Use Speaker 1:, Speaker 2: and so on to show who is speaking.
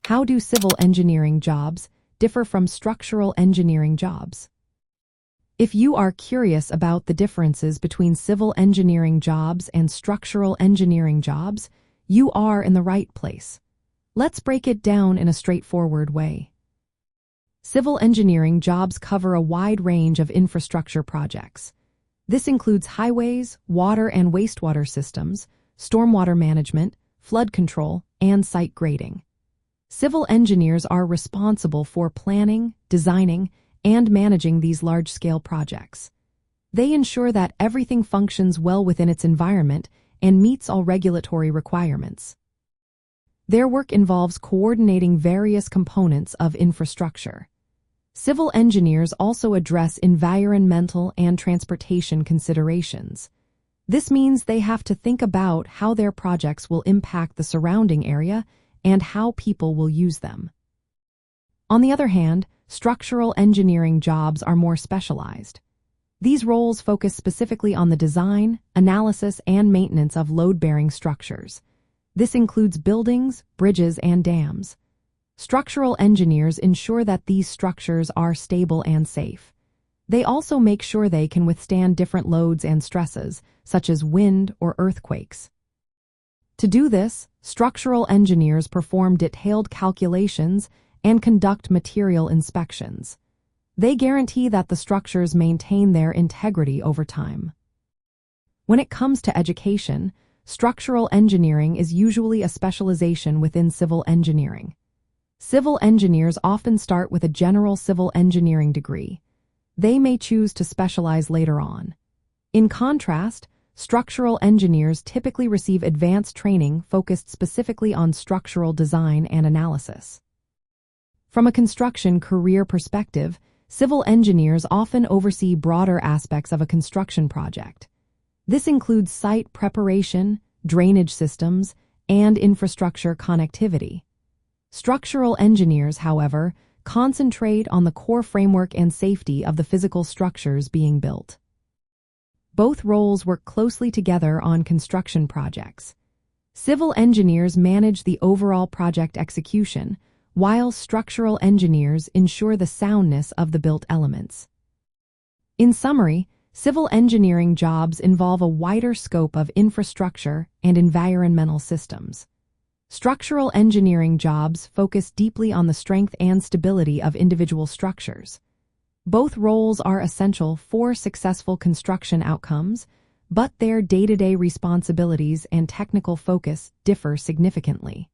Speaker 1: How do civil engineering jobs differ from structural engineering jobs? If you are curious about the differences between civil engineering jobs and structural engineering jobs, you are in the right place. Let's break it down in a straightforward way. Civil engineering jobs cover a wide range of infrastructure projects. This includes highways, water and wastewater systems, stormwater management, flood control, and site grading. Civil engineers are responsible for planning, designing, and managing these large-scale projects. They ensure that everything functions well within its environment and meets all regulatory requirements. Their work involves coordinating various components of infrastructure. Civil engineers also address environmental and transportation considerations. This means they have to think about how their projects will impact the surrounding area and how people will use them. On the other hand, structural engineering jobs are more specialized. These roles focus specifically on the design, analysis, and maintenance of load-bearing structures. This includes buildings, bridges, and dams. Structural engineers ensure that these structures are stable and safe. They also make sure they can withstand different loads and stresses, such as wind or earthquakes. To do this, structural engineers perform detailed calculations and conduct material inspections. They guarantee that the structures maintain their integrity over time. When it comes to education, structural engineering is usually a specialization within civil engineering. Civil engineers often start with a general civil engineering degree. They may choose to specialize later on. In contrast, structural engineers typically receive advanced training focused specifically on structural design and analysis. From a construction career perspective, civil engineers often oversee broader aspects of a construction project. This includes site preparation, drainage systems, and infrastructure connectivity. Structural engineers, however, concentrate on the core framework and safety of the physical structures being built. Both roles work closely together on construction projects. Civil engineers manage the overall project execution, while structural engineers ensure the soundness of the built elements. In summary, civil engineering jobs involve a wider scope of infrastructure and environmental systems. Structural engineering jobs focus deeply on the strength and stability of individual structures. Both roles are essential for successful construction outcomes, but their day-to-day responsibilities and technical focus differ significantly.